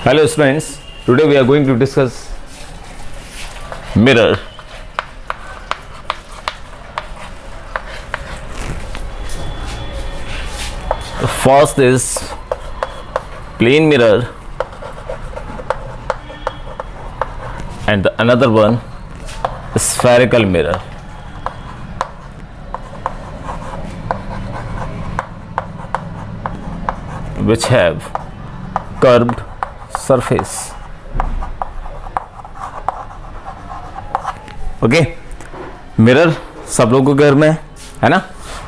Hello students, today we are going to discuss mirror. The first is plane mirror and the another one is spherical mirror. Which have curved surface. Okay, mirror सब लोगों के घर में है ना,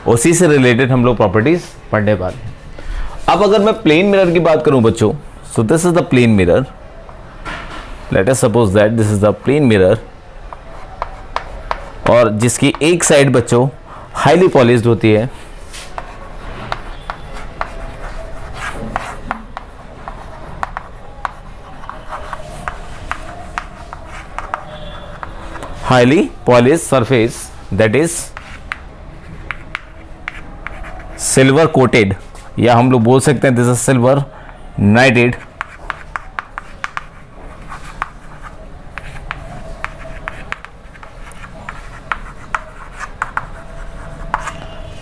उसी से रिलेटेड हम लोग प्रॉपर्टीज पढ़ने वाले हैं। अब अगर मैं प्लेन मिरर की बात करूं बच्चों, so this is the plane mirror. Let us suppose that this is the plane mirror, और जिसकी एक साइड बच्चों हाईली पॉलिश्ड होती है, highly polished surface, that is silver coated, या हम लोग बोल सकते हैं this is silver नाइटेड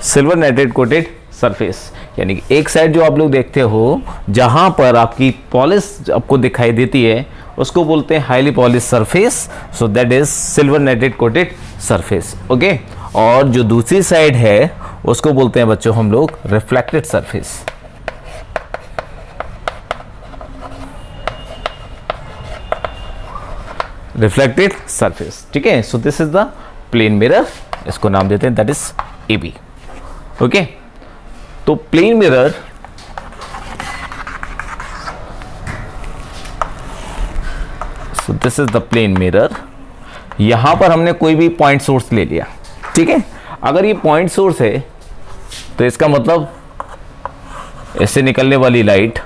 silver नाइटेड coated surface. यानी कि एक साइड जो आप लोग देखते हो जहां पर आपकी पॉलिश आपको दिखाई देती है उसको बोलते हैं highly polish surface, so that is silver नाइटेड coated surface. Okay, और जो दूसरी साइड है उसको बोलते हैं बच्चों हम लोग रिफ्लेक्टेड सरफेस। रिफ्लेक्टेड सरफेस, ठीक है। So this is the plane mirror, इसको नाम देते हैं दैट इज एबी। ओके, तो plane mirror so this is the plane mirror. यहां पर हमने कोई भी पॉइंट सोर्स ले लिया, ठीक है। अगर ये पॉइंट सोर्स है तो इसका मतलब इससे निकलने वाली लाइट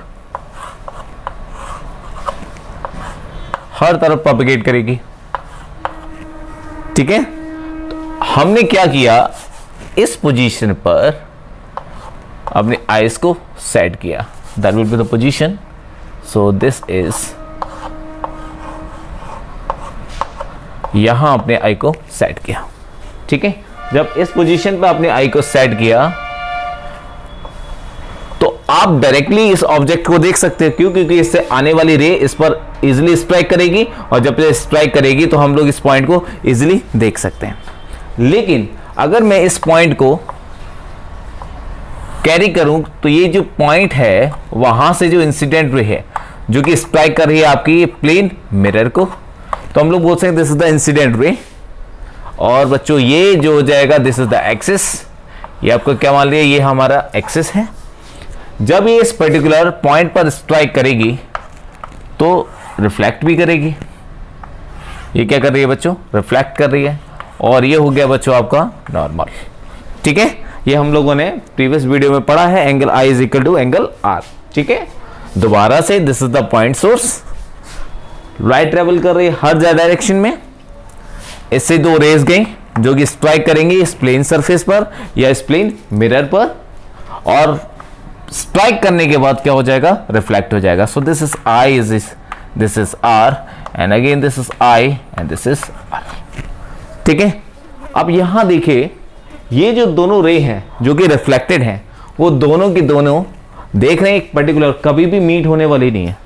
हर तरफ प्रोपेगेट करेगी, ठीक है। तो हमने क्या किया, इस पोजीशन पर अपने आईज को सेट किया, that will be the position. So this is, यहां अपने आई को सेट किया, ठीक है। जब इस पोजीशन पे अपने आई को सेट किया तो आप डायरेक्टली इस ऑब्जेक्ट को देख सकते हो। क्यों? क्योंकि इससे आने वाली रे इस पर इजीली स्ट्राइक करेगी, और जब ये स्ट्राइक करेगी तो हम लोग इस पॉइंट को इजीली देख सकते हैं। लेकिन अगर मैं इस पॉइंट को कैरी करूं तो ये जो पॉइंट है वहां से जो इंसिडेंट रे है जो कि स्ट्राइक कर रही है आपकी प्लेन मिरर को, तो हम लोग बोल सकते हैं this is the incident ray. और बच्चों ये जो हो जाएगा दिस इज द एक्सिस, ये आपको क्या मान लिया, ये हमारा एक्सिस है। जब ये इस पर्टिकुलर पॉइंट पर स्ट्राइक करेगी तो रिफ्लेक्ट भी करेगी। ये क्या कर रही है बच्चों, रिफ्लेक्ट कर रही है। और ये हो गया बच्चों आपका नॉर्मल, ठीक है। ये हम लोगों ने प्रीवियस वीडियो में पढ़ा है, angle I is equal to angle R, ठीक है। दोबारा से this is the point source, light travel कर रही है हर डायरेक्शन में। इससे दो रेज गई जो कि स्ट्राइक करेंगी इस प्लेन सरफेस पर या इस प्लेन मिरर पर, और स्ट्राइक करने के बाद क्या हो जाएगा, रिफ्लेक्ट हो जाएगा। So this is I, this is R, and again this is I and this is R, ठीक है। अब यहां देखिए ये जो दोनों रे हैं जो कि रिफ्लेक्टेड हैं, वो दोनों की दोनों देख रहे हैं एक पर्टिकुलर, कभी भी मीट होने वाली नहीं है।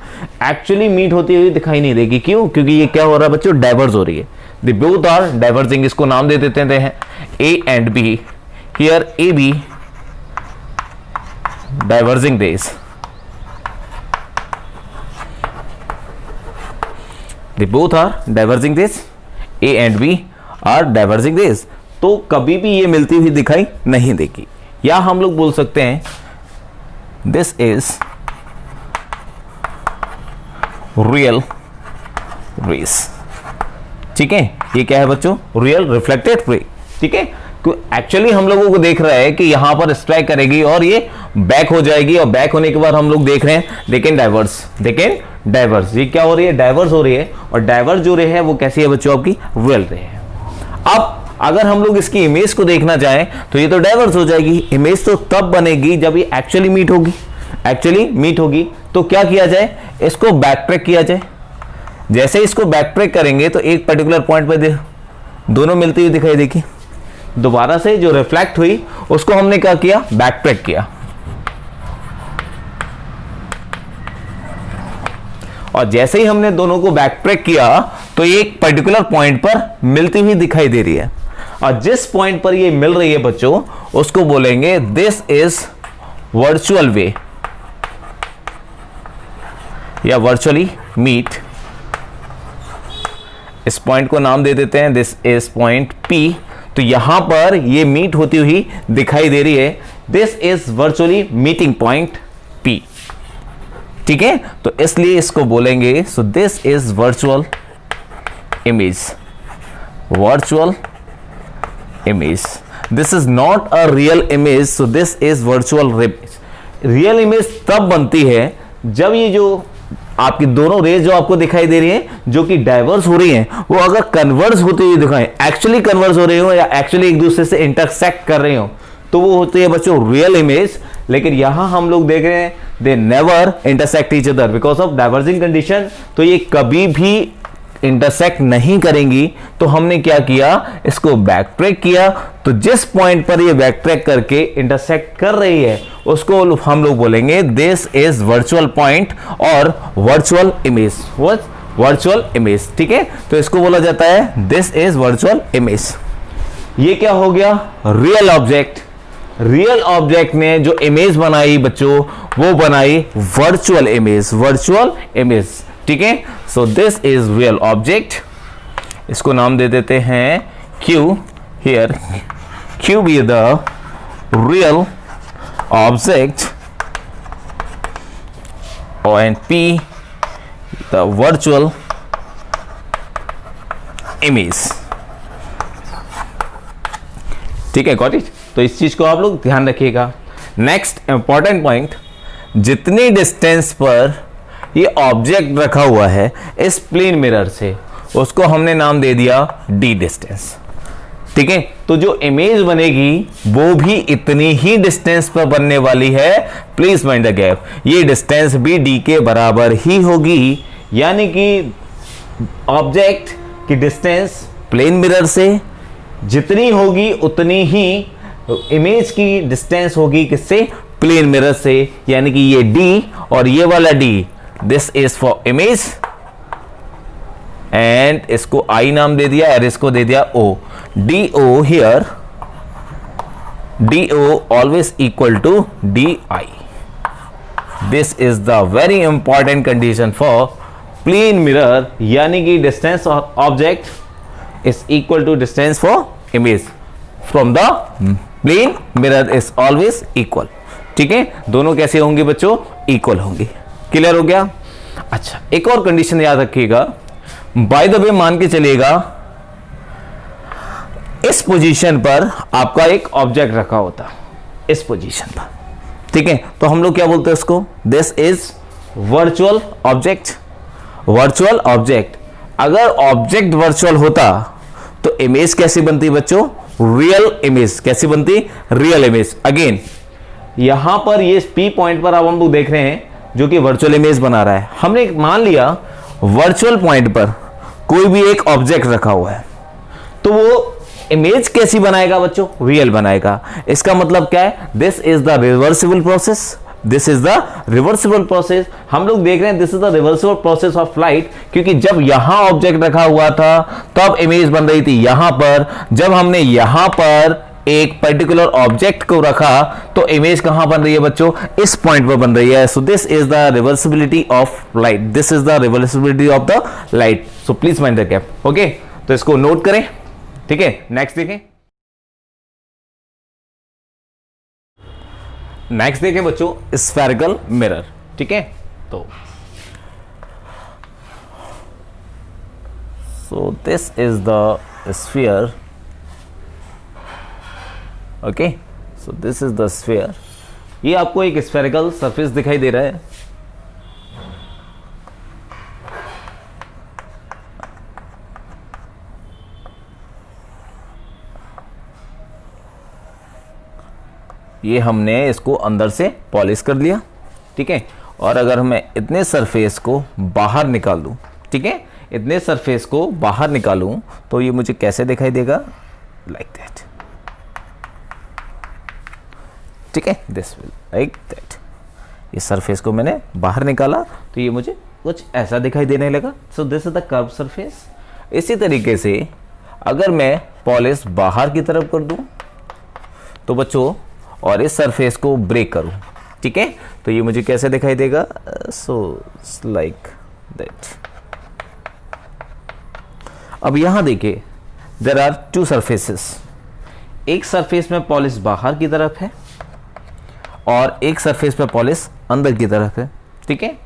एक्चुअली मीट होती हुई दिखाई नहीं देगी। क्यों? क्योंकि ये क्या हो रहा है बच्चों, डाइवर्ज हो रही है। द बोथ आर डाइवर्जिंग, इसको नाम दे देते हैं A and B. Here A B diverging this, the both are diverging this, A and B are diverging this. तो कभी भी ये मिलती हुई दिखाई नहीं देगी। या हम लोग बोल सकते हैं दिस इज रियल रेस, ठीक है। ये क्या है बच्चों, रियल रिफ्लेक्टेड रे, ठीक है। एक्चुअली हम लोगों को देख रहा है कि यहां पर स्ट्राइक करेगी और ये बैक हो जाएगी, और बैक होने के बाद हम लोग देख रहे हैं लेकिन डाइवर्स, ये क्या हो रही है, डाइवर्स हो रही है। और डाइवर्स जो रे है वो कैसी है बच्चों, आपकी रियल रे है। अब अगर हम लोग इसकी इमेज को देखना चाहें तो ये तो डाइवर्स हो जाएगी। इमेज तो तब बनेगी जब ये एक्चुअली मीट होगी, तो क्या किया जाए, इसको बैक ट्रैक किया जाए। जैसे इसको बैक ट्रैक करेंगे तो एक पर्टिकुलर पॉइंट पर दोनों मिलती हुई दिखाई देगी, दोबारा से जो रिफ्लेक्ट हुई उसको हमने क्या किया, बैक ट्रैक किया, और जैसे ही हमने दोनों को बैक ट्रैक किया तो एक पर्टिकुलर पॉइंट पर मिलती हुई दिखाई दे रही है, और जिस पॉइंट पर ये मिल रही है बच्चों उसको बोलेंगे दिस इज वर्चुअल वे या वर्चुअली मीट। इस पॉइंट को नाम दे देते हैं दिस इज पॉइंट P। तो यहां पर ये मीट होती हुई दिखाई दे रही है, this is virtually meeting point P। ठीक है, तो इसलिए इसको बोलेंगे सो this is virtual image, virtual image. This is not a real image, so this is virtual image. Real image तब बनती है जब ये जो आपकी दोनों रेज जो आपको दिखाई दे रही हैं जो कि डाइवर्स हो रही हैं, वो अगर कन्वर्स होती हुई दिखाएं, एक्चुअली कन्वर्स हो रही हो या एक्चुअली एक दूसरे से इंटरसेक्ट कर रही हो, तो वो होती है बच्चों रियल इमेज। लेकिन यहां हम लोग देख रहे हैं they never intersect each other because of diverging condition, तो ये कभी भी इंटरसेक्ट नहीं करेंगी। तो हमने क्या किया, इसको बैक ट्रैक किया, तो जिस पॉइंट पर ये बैक ट्रैक करके इंटरसेक्ट कर रही है उसको हम लोग बोलेंगे दिस इज वर्चुअल पॉइंट और वर्चुअल इमेज, वर्चुअल इमेज। ठीक है, तो इसको बोला जाता है दिस इज वर्चुअल इमेज। ये क्या हो गया, रियल ऑब्जेक्ट। रियल ऑब्जेक्ट ने जो इमेज बनाई बच्चों वो बनाई वर्चुअल इमेज, वर्चुअल इमेज। ठीक है, so this is real object, इसको नाम दे देते हैं Q। Here Q be the real object and P the virtual image। ठीक है, गॉट इट। तो इस चीज को आप लोग ध्यान रखिएगा। नेक्स्ट इंपॉर्टेंट पॉइंट, जितनी डिस्टेंस पर ये ऑब्जेक्ट रखा हुआ है इस प्लेन मिरर से, उसको हमने नाम दे दिया D डिस्टेंस। ठीक है, तो जो इमेज बनेगी वो भी इतनी ही डिस्टेंस पर बनने वाली है। प्लीज माइंड द गैप, ये डिस्टेंस भी D के बराबर ही होगी, यानी कि ऑब्जेक्ट की डिस्टेंस प्लेन मिरर से जितनी होगी उतनी ही इमेज की डिस्टेंस होगी किससे, प्लेन मिरर से। यानी कि ये D और ये वाला D, this is for image and इसको I नाम दे दिया और इसको दे दिया O। DO here, DO always equal to DI। This is the very important condition for plane mirror, यानी कि distance of object is equal to distance for image from the plane mirror is always equal। ठीक है, दोनों कैसे होंगे बच्चों, equal होंगे। Clear हो गया। अच्छा, एक और कंडीशन याद रखिएगा, बाय द वे मान के चलिएगा इस पोजीशन पर आपका एक ऑब्जेक्ट रखा होता, इस पोजीशन पर। ठीक है, तो हम लोग क्या बोलते हैं उसको, this is virtual object. Virtual object, अगर ऑब्जेक्ट वर्चुअल होता तो इमेज कैसी बनती बच्चों, रियल इमेज। कैसी बनती, रियल इमेज। अगेन यहां पर ये P पॉइंट पर अब हम लोग देख रहे हैं जो कि वर्चुअल इमेज बना रहा है। हमने मान लिया वर्चुअल पॉइंट पर कोई भी एक ऑब्जेक्ट रखा हुआ है, तो वो इमेज कैसी बनाएगा बच्चों, रियल बनाएगा। इसका मतलब क्या है, this is the reversible process, this is the reversible process. हम लोग देख रहे हैं this is the reversible process of light, क्योंकि जब यहां ऑब्जेक्ट रखा हुआ था तब इमेज बन रही थी यहां पर, जब हमने यहां पर एक पर्टिकुलर ऑब्जेक्ट को रखा तो इमेज कहां बन रही है बच्चों, इस पॉइंट पर बन रही है। So this is the reversibility of light, this is the reversibility of the light. So please mind the gap. Okay, तो इसको नोट करें। ठीक है, नेक्स्ट देखें। नेक्स्ट देखें बच्चों, स्फेरिकल मिरर। ठीक है, तो सो this is the sphere. Okay, so this is the sphere. ये आपको एक स्फेरिकल सरफेस दिखाई दे रहा है। ये हमने इसको अंदर से पॉलिश कर लिया। ठीक है, और अगर मैं इतने सरफेस को बाहर निकाल दूं, ठीक है, इतने सरफेस को बाहर निकालूं तो ये मुझे कैसे दिखाई देगा, लाइक दैट, ठीक है, दिस विल लाइक दैट। इस सरफेस को मैंने बाहर निकाला तो ये मुझे कुछ ऐसा दिखाई देने लगा। सो this is the curve surface. इसी तरीके से अगर मैं पॉलिश बाहर की तरफ कर दूं तो बच्चों, और इस सरफेस को ब्रेक करूं, ठीक है, तो ये मुझे कैसे दिखाई देगा, सो लाइक दैट। अब यहां देखिए, देयर आर टू सरफेसेस। एक सरफेस में पॉलिश बाहर की तरफ है और एक सरफेस पर पॉलिश अंदर की तरफ है, ठीक है।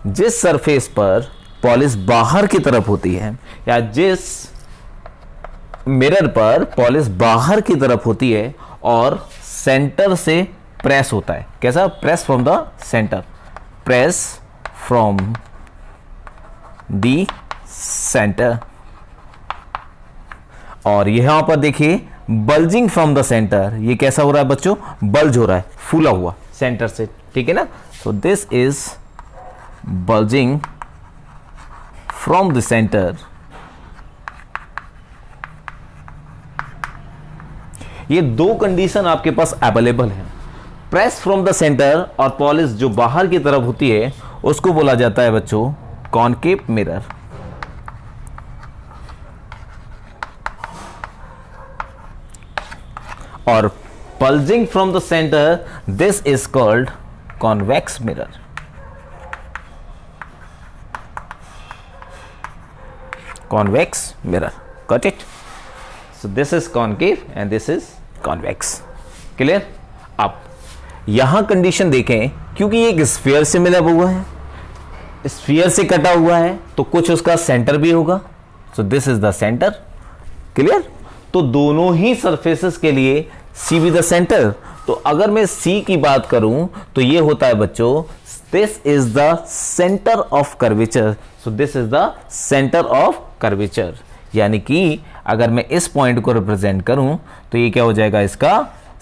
जिस सरफेस पर पॉलिश बाहर की तरफ होती है या जिस मिरर पर पॉलिश बाहर की तरफ होती है और सेंटर से प्रेस होता है, कैसा, press from the centre, press from the centre, और यहां पर देखिए बल्जिंग फ्रॉम द सेंटर, ये कैसा हो रहा है बच्चों, बल्ज हो रहा है, फूला हुआ सेंटर से, ठीक है ना। सो this is bulging from the centre. ये दो कंडीशन आपके पास अवेलेबल है, प्रेस फ्रॉम द सेंटर और पॉलिश जो बाहर की तरफ होती है उसको बोला जाता है बच्चों कॉनकेव मिरर। और bulging from the centre, this is called convex mirror. convex mirror, got it? So this is concave and this is convex, clear? अब यहां कंडीशन देखें, क्योंकि ये एक स्फीयर से मिला हुआ है, स्फीयर से कटा हुआ है तो कुछ उसका सेंटर भी होगा। सो this is the centre, clear? तो दोनों ही सरफेसेस के लिए सी बी द सेंटर। तो अगर मैं सी की बात करूं तो ये होता है बच्चों, this is the centre of curvature. So this is the centre of curvature, यानी कि अगर मैं इस पॉइंट को रिप्रेजेंट करूं तो ये क्या हो जाएगा इसका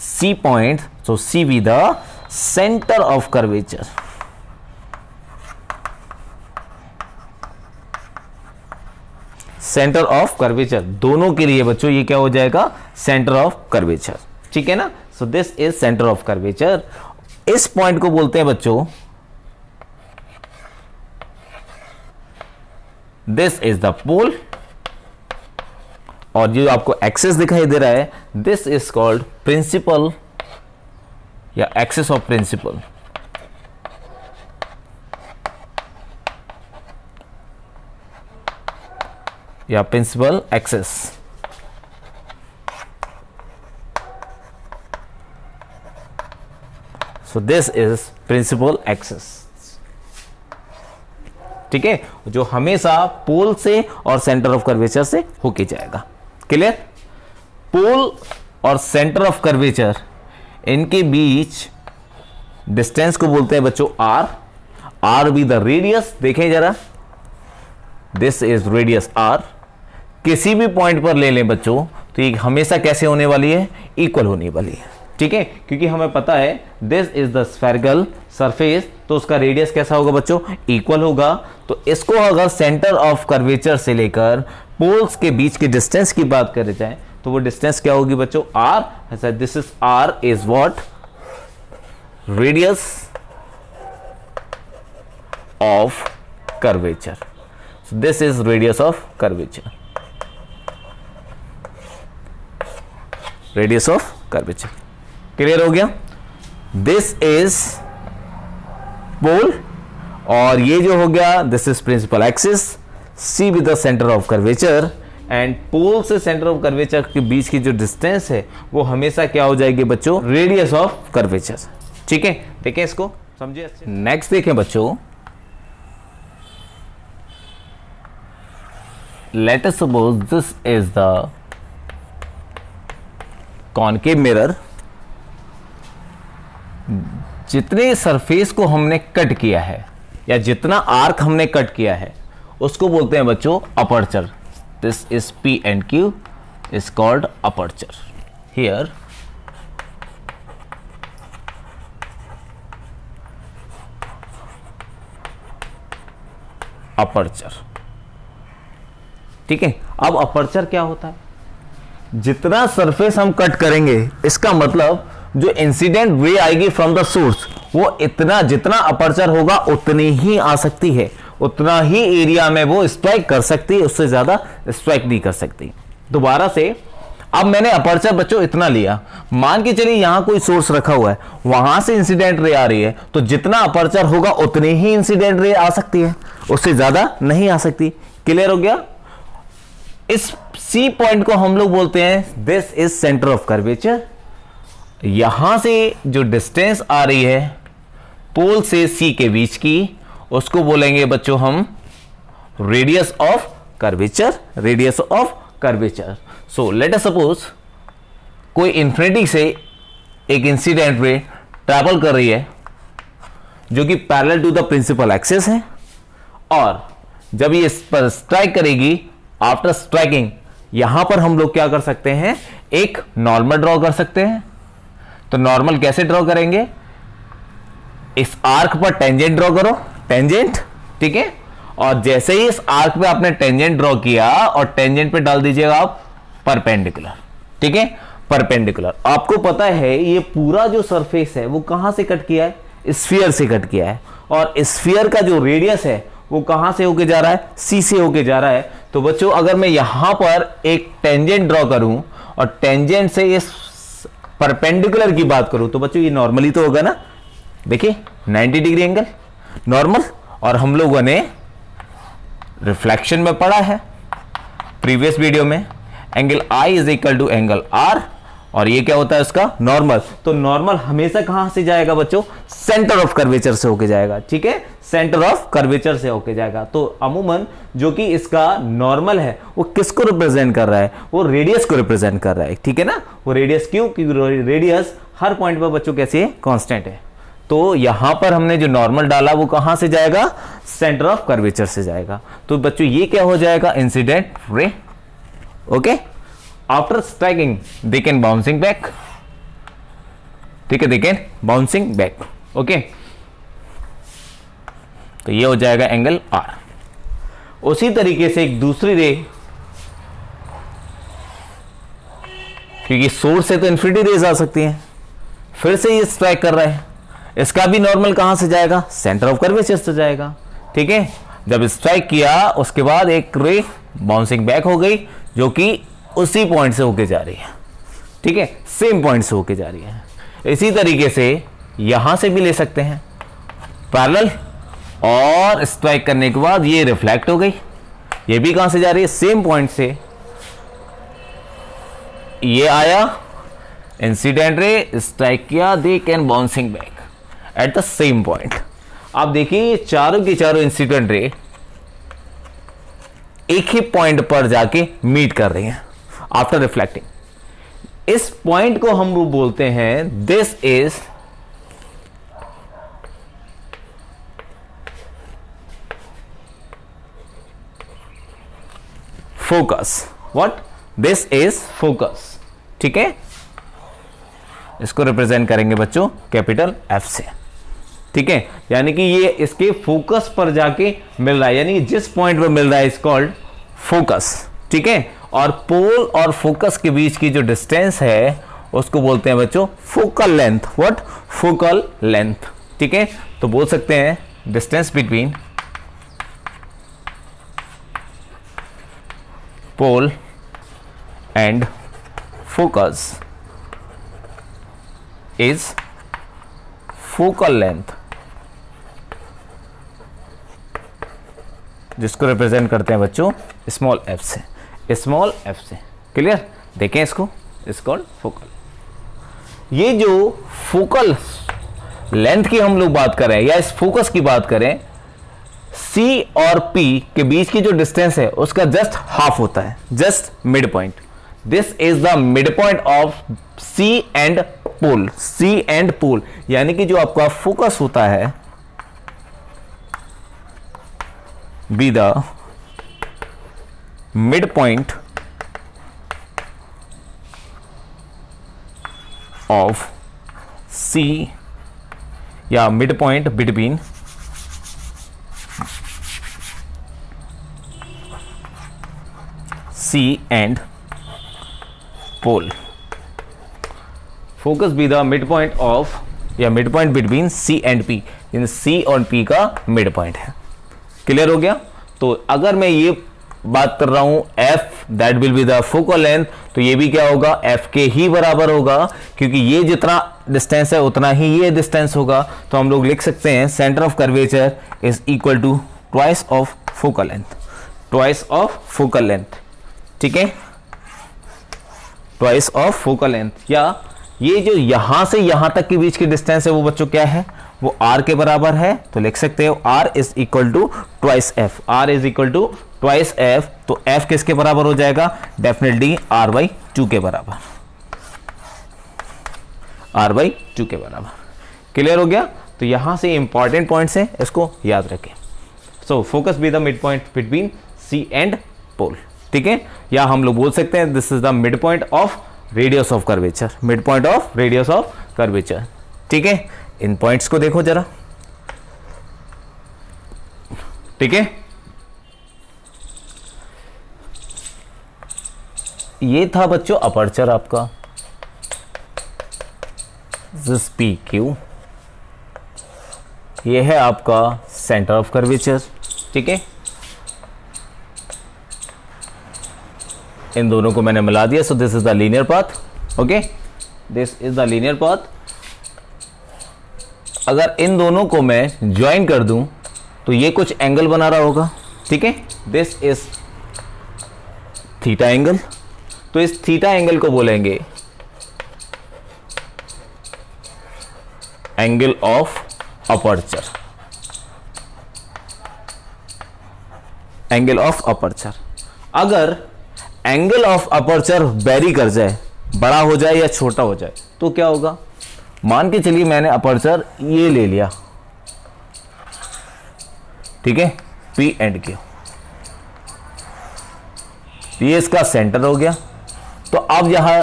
C point. So C be the centre of curvature. Centre of curvature दोनों के लिए बच्चों ये क्या हो जाएगा, सेंटर ऑफ कर्वेचर, ठीक है ना। सो this is centre of curvature. इस पॉइंट को बोलते हैं बच्चों, दिस इज द पोल, और जो आपको एक्सिस दिखाई दे रहा है दिस इज कॉल्ड प्रिंसिपल या एक्सिस ऑफ प्रिंसिपल। या principal axis. So this is principal axis, ठीक है, जो हमेशा पोल से और सेंटर ऑफ कर्वेचर से होके जाएगा, क्लियर? पोल और सेंटर ऑफ कर्वेचर, इनके बीच डिस्टेंस को बोलते हैं बच्चों R. R be the radius, देखें जरा, दिस इज रेडियस आर। किसी भी पॉइंट पर ले लें बच्चों तो ये हमेशा कैसे होने वाली है, इक्वल होने वाली है, ठीक है, क्योंकि हमें पता है this is the spherical surface, तो उसका रेडियस कैसा होगा बच्चों, इक्वल होगा। तो इसको अगर सेंटर ऑफ कर्वेचर से लेकर पोल्स के बीच के डिस्टेंस की बात करें जाए तो वो डिस्टेंस क्या होगी बच्चों, आर। ऐसा this is R is what, radius of curvature. This is radius of curvature, radius of curvature, clear हो गया। दिस इज पोल और ये जो हो गया this is principal axis, C with the centre of curvature. And pole से centre of curvature के बीच की जो डिस्टेंस है वो हमेशा क्या हो जाएगी बच्चों, रेडियस ऑफ कर्वेचर, ठीक है। देखें इसको, समझिए। नेक्स्ट देखें बच्चों, late us suppose this is the concave mirror. जितने सरफेस को हमने कट किया है या जितना आर्क हमने कट किया है उसको बोलते हैं बच्चों aperture. This is P and Q is called aperture. Here aperture. ठीक है, अब अपर्चर क्या होता है? जितना सरफेस हम कट करेंगे, इसका मतलब जो इंसिडेंट रे आएगी फ्रॉम द सोर्स, वो इतना, जितना अपर्चर होगा उतनी ही आ सकती है, उतना ही एरिया में वो स्ट्राइक कर सकती है, उससे ज्यादा स्ट्राइक नहीं कर सकती। दोबारा से, अब मैंने अपर्चर बच्चों इतना लिया, मान के चलिए यहां कोई सोर्स रखा हुआ है, वहां से इंसिडेंट रे आ रही है, तो जितना अपर्चर होगा उतनी ही इंसिडेंट रे आ सकती है, उससे ज्यादा नहीं आ सकती। क्लियर हो गया? इस सी पॉइंट को हम लोग बोलते हैं this is centre of curvature. यहां से जो डिस्टेंस आ रही है पोल से सी के बीच की, उसको बोलेंगे बच्चों हम radius of curvature, radius of curvature. So let us suppose कोई इंफिनिटी से एक इंसिडेंट रे ट्रैवल कर रही है जो कि parallel to the principal axis है, और जब ये इस पर स्ट्राइक करेगी, आफ्टर स्ट्राइकिंग यहां पर हम लोग क्या कर सकते हैं, एक नॉर्मल ड्रॉ कर सकते हैं। तो नॉर्मल कैसे ड्रॉ करेंगे? इस आर्क पर टेंजेंट ड्रॉ करो, टेंजेंट, ठीक है, और जैसे ही इस आर्क पे आपने टेंजेंट ड्रॉ किया और टेंजेंट पे डाल दीजिएगा आप परपेंडिकुलर। ठीक है, परपेंडिकुलर। आपको पता है ये पूरा जो सरफेस है वो कहां से कट किया है? स्फीयर से कट किया है, और स्फीयर का जो रेडियस है वो कहां से होके जा रहा है? सी से होके जा रहा है। तो बच्चों अगर मैं यहां पर एक टेंजेंट ड्रॉ करूं और टेंजेंट से इस परपेंडिकुलर की बात करूं, तो बच्चों ये नॉर्मली तो होगा ना, देखिए 90 डिग्री एंगल नॉर्मल। और हम लोगों ने रिफ्लेक्शन में पढ़ा है प्रीवियस वीडियो में, angle I is equal to angle R, और ये क्या होता है उसका? नॉर्मल। तो नॉर्मल हमेशा कहां से जाएगा बच्चों? सेंटर ऑफ कर्वेचर से होके जाएगा। ठीक है, सेंटर ऑफ कर्वेचर से होके जाएगा। तो अमूमन जो कि इसका नॉर्मल है वो किसको रिप्रेजेंट कर रहा है? वो रेडियस को रिप्रेजेंट कर रहा है। ठीक है ना, वो रेडियस, क्यों? क्योंकि रेडियस हर पॉइंट पर बच्चों कैसे है? कांस्टेंट है। तो यहां पर हमने जो नॉर्मल डाला वो कहां से जाएगा? सेंटर ऑफ कर्वेचर से जाएगा। तो बच्चों ये क्या हो जाएगा? Incident ray. Okay, after striking they can bouncing back. ठीक है, they can bouncing back. Okay, तो ये हो जाएगा एंगल आर। उसी तरीके से एक दूसरी रे, क्योंकि सोर्स से तो इन्फिनिटी रेज आ सकती हैं, फिर से ये स्ट्राइक कर रहा है, इसका भी नॉर्मल कहां से जाएगा? सेंटर ऑफ कर्वेचर से जाएगा। ठीक है, जब स्ट्राइक किया उसके बाद एक रे बाउंसिंग बैक हो गई, जो कि उसी पॉइंट से होके जा रही है। ठीक है, सेम पॉइंट से होके जा रही है। इसी तरीके से यहां से भी ले सकते हैं पैरेलल, और स्ट्राइक करने के बाद ये रिफ्लेक्ट हो गई, ये भी कहां से जा रही है? सेम पॉइंट से। ये आया इंसिडेंट रे, स्ट्राइक किया, they can bouncing back at the same point. आप देखिए ये चारों की चारों इंसिडेंट रे एक ही पॉइंट पर जाके मीट कर रही हैं आफ्टर रिफ्लेक्टिंग। इस पॉइंट को हम बोलते हैं this is focus. What? This is focus. ठीक है, इसको रिप्रेजेंट करेंगे बच्चों कैपिटल एफ से। ठीक है, यानी कि ये इसके फोकस पर जाके मिल रहा है, यानी कि जिस पॉइंट पर मिल रहा है इज कॉल्ड फोकस। ठीक है, और पोल और फोकस के बीच की जो डिस्टेंस है उसको बोलते हैं बच्चों focal length. What? Focal length. ठीक है, तो बोल सकते हैं distance between pole and focus is focal length, जिसको रिप्रेजेंट करते हैं बच्चों स्मॉल एफ से, स्मॉल एफ से। क्लियर? देखें इसको, इस कॉल्ड फोकल। ये जो फोकल लेंथ की हम लोग बात करें या इस फोकस की बात करें, सी और पी के बीच की जो डिस्टेंस है उसका जस्ट हाफ होता है, just mid point. This is the mid point of C and pole. C and pole यानी कि जो आपका फोकस होता है be the mid point of C या mid point between C and pole. Focus be the midpoint of या midpoint between C and P. In C और P का midpoint है. क्लियर हो गया? तो अगर मैं ये बात कर रहा हूं F that will be the focal length, तो ये भी क्या होगा, F के ही बराबर होगा, क्योंकि ये जितना डिस्टेंस है उतना ही ये डिस्टेंस होगा. तो हम लोग लिख सकते हैं centre of curvature is equal to twice of focal length. Twice of focal length. ठीक है, ट्वाइस ऑफ फोकल लेंथ. या ये जो यहां से यहां तक के बीच की डिस्टेंस है वो बच्चों क्या है, वो r के बराबर है. तो लिख सकते हो r is equal to twice F. r is equal to twice F. तो f किसके बराबर हो जाएगा, डेफिनेटली r/2 के बराबर. r/2 के बराबर. क्लियर हो गया? तो यहां से इंपॉर्टेंट पॉइंट्स हैं, इसको याद रखें. So focus be the mid point between C and pole. ठीक है, या हम लोग बोल सकते हैं this is the mid point of radius of curvature. Mid point of radius of curvature. ठीक है, इन पॉइंट्स को देखो जरा. ठीक है, ये था बच्चों अपर्चर आपका, दिस PQ. ये है आपका सेंटर ऑफ कर्वेचर. ठीक है, इन दोनों को मैंने मिला दिया. सो this is the linear path. Okay, this is the linear path. अगर इन दोनों को मैं ज्वाइन कर दूं तो ये कुछ एंगल बना रहा होगा. ठीक है, दिस इज थीटा एंगल. तो इस थीटा एंगल को बोलेंगे angle of aperture. Angle of aperture. अगर एंगल ऑफ अपर्चर वेरी कर जाए, बड़ा हो जाए या छोटा हो जाए, तो क्या होगा, मान के चलिए मैंने अपर्चर ये ले लिया. ठीक है, P एंड Q. ये इसका सेंटर हो गया. तो अब यहां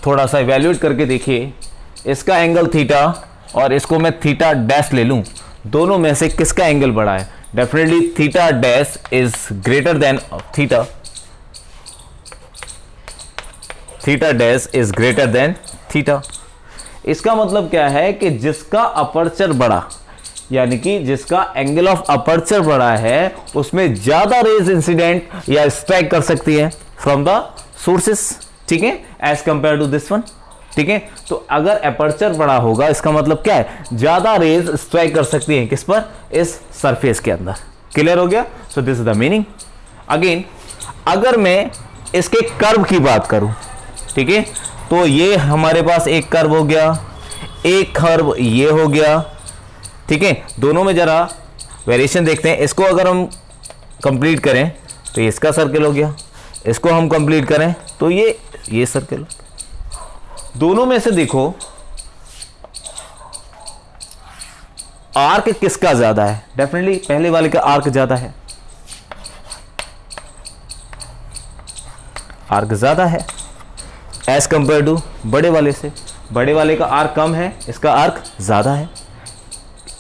थोड़ा सा इवैल्यूएट करके देखिए, इसका एंगल थीटा और इसको मैं थीटा डैश ले लूं, दोनों में से किसका एंगल बड़ा है, definitely theta dash is greater than theta. Theta dash is greater than theta. इसका मतलब क्या है कि जिसका अपर्चर बड़ा, यानी कि जिसका एंगल ऑफ अपर्चर बड़ा है, उसमें ज्यादा रेज इंसिडेंट या स्ट्राइक कर सकती है फ्रॉम द सोर्सेस. ठीक है, as compare to this one. ठीक है, तो अगर अपर्चर बड़ा होगा इसका मतलब क्या है, ज्यादा रेज स्ट्राइक कर सकती है किस पर, इस सरफेस के अंदर. क्लियर हो गया? सो this is the meaning. Again अगर मैं इसके कर्व की बात करूं, ठीक है, तो ये हमारे पास एक कर्व हो गया, एक कर्व ये हो गया. ठीक है, दोनों में जरा वेरिएशन देखते हैं. इसको अगर हम कंप्लीट करें तो ये इसका सर्कल हो गया, इसको हम कंप्लीट करें तो ये सर्कल. दोनों में से देखो आर्क किसका ज्यादा है, डेफिनेटली पहले वाले का आर्क ज्यादा है. आर्क ज्यादा है एज कंपेयर टू बड़े वाले से. बड़े वाले का आर्क कम है, इसका आर्क ज्यादा है.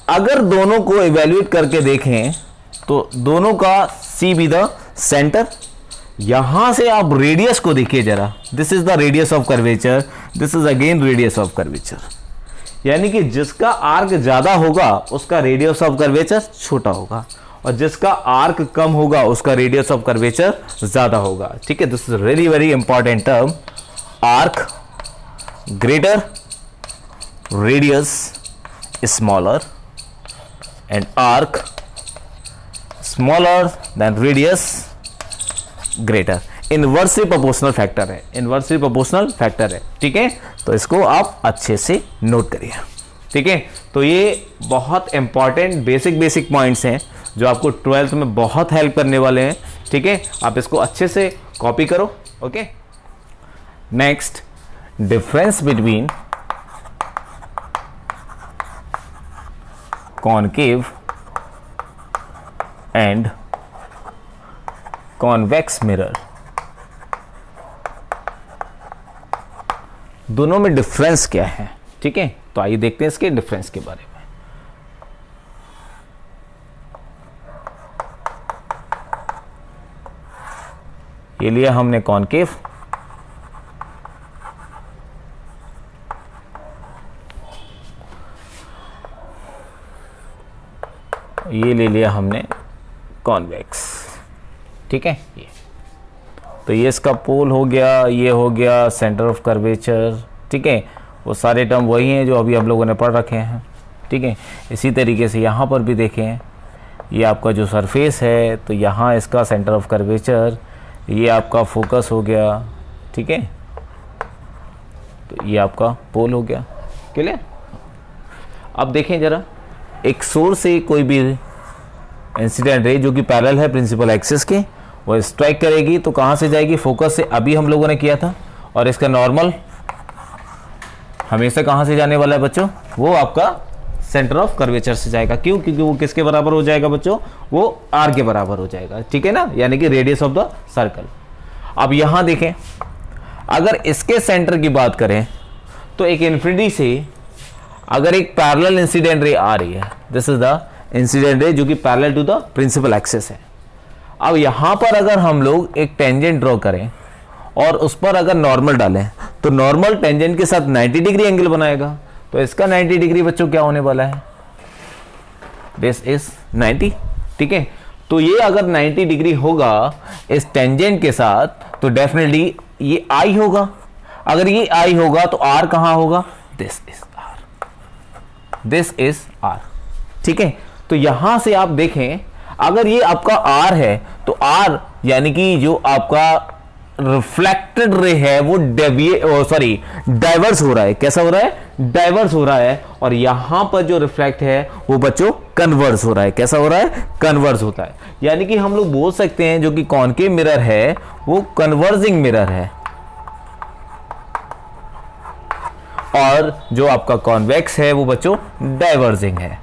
अगर दोनों को इवैल्यूएट करके देखें तो दोनों का C बी द सेंटर. यहां से आप रेडियस को देखिए जरा, this is the radius of curvature, this is again radius of curvature. यानी कि जिसका आर्क ज्यादा होगा उसका रेडियस ऑफ कर्वेचर छोटा होगा, और जिसका आर्क कम होगा उसका रेडियस ऑफ कर्वेचर ज्यादा होगा. ठीक है, this is really very important term. Arc greater, radius smaller, and arc smaller than radius greater. Inversely proportional factor है, इनवर्सली प्रोपोर्शनल फैक्टर है. ठीक है, तो इसको आप अच्छे से नोट करिए. ठीक है, तो ये बहुत इंपॉर्टेंट बेसिक पॉइंट्स हैं जो आपको 12th में बहुत हेल्प करने वाले हैं. ठीक है, आप इसको अच्छे से कॉपी करो. Okay, next, difference between concave and convex mirror. दोनों में डिफरेंस क्या है. ठीक है, तो आइए देखते हैं इसके डिफरेंस के बारे में. ये लिया हमने कॉनकेव, ये ले लिया हमने कॉन्वेक्स, ठीक है। ये तो ये इसका पोल हो गया, ये हो गया सेंटर ऑफ कर्वेचर, ठीक है। वो सारे टर्म वही हैं जो अभी आप लोगों ने पढ़ रखे हैं, ठीक है। इसी तरीके से यहाँ पर भी देखें, ये आपका जो सरफेस है तो यहाँ इसका सेंटर ऑफ कर्वेचर, ये आपका फोकस हो गया, ठीक है। तो ये आपका पोल हो गया, क्लियर। अब देखें ज़रा, एक सोर्स से कोई भी इंसिडेंट रे जो कि पैरेलल है प्रिंसिपल एक्सिस के, वो स्ट्राइक करेगी तो कहाँ से जाएगी, फोकस से, अभी हम लोगों ने किया था। और इसका नॉर्मल हमेशा कहाँ से जाने वाला है बच्चों, वो आपका सेंटर ऑफ कर्वेचर से जाएगा। क्यों? क्योंकि वो किसके बराबर हो जाएगा बच्चों, वो आर के बराबर हो जाएगा, ठीक है ना, यानी कि रेडियस ऑफ द सर्कल। अब यहां देखें, अगर इसके सेंटर की बात करें तो एक इन्फिनिटी से अगर एक पैरेलल इंसिडेंट रे आ रही है, this is the incident ray जो कि parallel to the principal axis है। अब यहां पर अगर हम लोग एक टेंजेंट ड्रॉ करें और उस पर अगर नॉर्मल डालें तो नॉर्मल टेंजेंट के साथ 90 डिग्री एंगल बनाएगा। तो इसका 90 डिग्री बच्चों क्या होने वाला है, दिस इज 90, ठीक है। तो ये अगर 90 डिग्री होगा इस टेंजेंट के साथ तो डेफिनेटली ये आई होगा। अगर ये आई होगा तो आर कहां होगा, this is R, this is R, ठीक है। तो यहां से आप देखें, अगर ये आपका आर है तो आर यानी कि जो आपका रिफ्लेक्टेड रे है वो डाइवर्स हो रहा है। कैसा हो रहा है, डाइवर्स हो रहा है। और यहां पर जो रिफ्लेक्ट है वो बच्चों कन्वर्स हो रहा है। कैसा हो रहा है, कन्वर्स होता है। यानी कि हम लोग बोल सकते हैं जो कि कॉनकेव मिरर है वो कन्वर्जिंग मिरर है, और जो आपका कॉन्वेक्स है वो बच्चों डाइवर्जिंग है।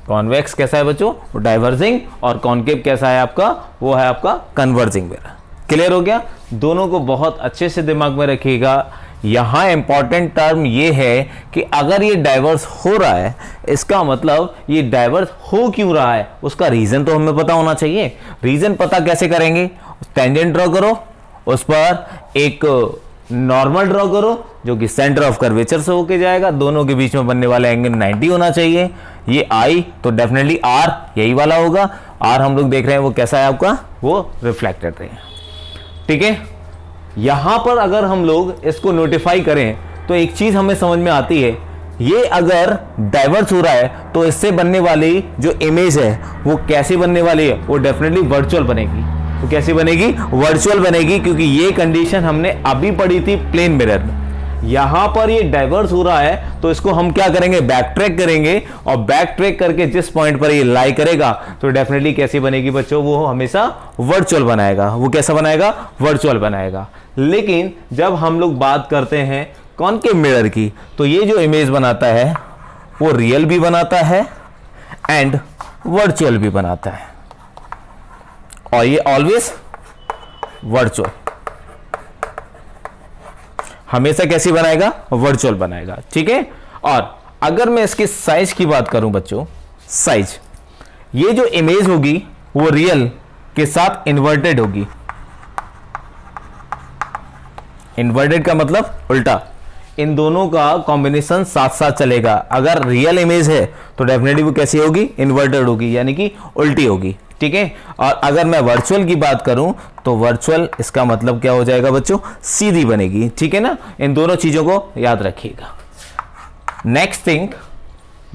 कॉन्वेक्स कैसा है बच्चों, वो डाइवर्जिंग, और कॉनकेव कैसा है आपका, वो है आपका कन्वर्जिंग मिरर। क्लियर हो गया। दोनों को बहुत अच्छे से दिमाग में रखिएगा। यहां इंपॉर्टेंट टर्म ये है कि अगर ये डाइवर्स हो रहा है, इसका मतलब ये डाइवर्स हो क्यों रहा है, उसका रीजन तो हमें पता होना चाहिए। रीजन पता कैसे करेंगे, टेंजेंट ड्रॉ करो, उस पर एक नॉर्मल ड्रॉ करो जो कि सेंटर ऑफ कर्वेचर से होके जाएगा, दोनों के बीच में बनने वाला एंगल 90 होना चाहिए। ये आई तो डेफिनेटली आर यही वाला होगा। आर हम लोग देख रहे हैं वो कैसा है आपका, वो रिफ्लेक्टेड रे, ठीक है। यहां पर अगर हम लोग इसको नोटिफाई करें तो एक चीज हमें समझ में आती है, ये अगर डाइवर्स हो रहा है तो इससे बनने वाली जो इमेज है वो कैसी बनने वाली है, वो डेफिनेटली वर्चुअल बनेगी। तो कैसी बनेगी, वर्चुअल बनेगी, क्योंकि ये कंडीशन हमने अभी पढ़ी थी प्लेन मिरर में। यहां पर ये डाइवर्स हो रहा है तो इसको हम क्या करेंगे, बैक ट्रैक करेंगे, और बैक ट्रैक करके जिस पॉइंट पर ये लाई करेगा तो डेफिनेटली कैसी बनेगी बच्चों, वो हमेशा वर्चुअल बनाएगा। वो कैसा बनाएगा, वर्चुअल बनाएगा। लेकिन जब हम लोग बात करते हैं कॉनकेव मिरर की, तो ये जो इमेज बनाता है वो रियल भी बनाता है एंड वर्चुअल भी बनाता है, और ये ऑलवेज वर्चुअल, हमेशा कैसी बनाएगा, वर्चुअल बनाएगा, ठीक है। और अगर मैं इसके साइज की बात करूं बच्चों, साइज, ये जो इमेज होगी वो रियल के साथ इन्वर्टेड होगी। इन्वर्टेड का मतलब उल्टा, इन दोनों का कॉम्बिनेशन साथ साथ चलेगा। अगर रियल इमेज है तो डेफिनेटली वो कैसी होगी, इन्वर्टेड होगी, यानी कि उल्टी होगी, ठीक है। और अगर मैं वर्चुअल की बात करूं तो वर्चुअल इसका मतलब क्या हो जाएगा बच्चों, सीधी बनेगी, ठीक है ना। इन दोनों चीजों को याद रखिएगा। नेक्स्ट थिंग,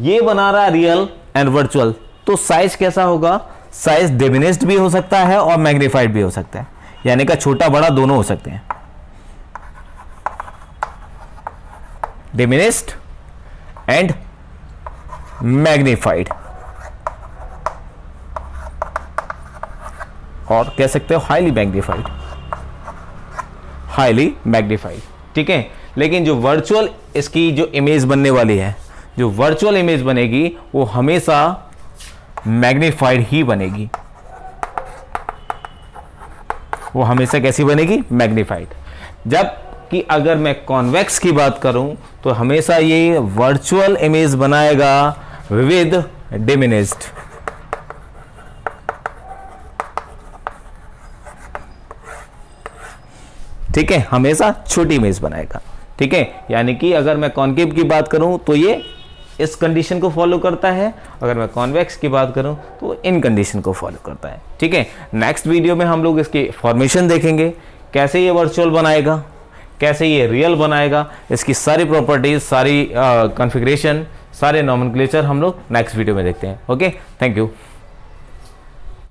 ये बना रहा है रियल एंड वर्चुअल, तो साइज कैसा होगा, साइज डिमिनिश्ड भी हो सकता है और मैग्नीफाइड भी हो सकता है, यानी कि छोटा बड़ा दोनों हो सकते हैं। डिमिनिश्ड एंड मैग्नीफाइड, और कह सकते हो हाईली मैग्नीफाइड, हाईली मैग्नीफाइड, ठीक है। लेकिन जो वर्चुअल इसकी जो इमेज बनने वाली है, जो वर्चुअल इमेज बनेगी वो हमेशा मैग्नीफाइड ही बनेगी। वो हमेशा कैसी बनेगी, मैग्नीफाइड। जबकि अगर मैं कॉन्वेक्स की बात करूं तो हमेशा ये वर्चुअल इमेज बनाएगा विद डिमिनिश्ड। ठीक है, हमेशा छोटी इमेज बनाएगा। ठीक है, यानी कि अगर मैं कॉनकेव की बात करूं तो ये इस कंडीशन को फॉलो करता है, अगर मैं कॉन्वेक्स की बात करूं तो इन कंडीशन को फॉलो करता है। ठीक है, नेक्स्ट वीडियो में हम लोग इसकी फॉर्मेशन देखेंगे, कैसे ये वर्चुअल बनाएगा, कैसे ये रियल बनाएगा, इसकी सारी प्रॉपर्टीज, सारी कॉन्फ़िगरेशन, सारे नॉमेनक्लेचर हम लोग नेक्स्ट वीडियो में देखते हैं। Okay, thank you.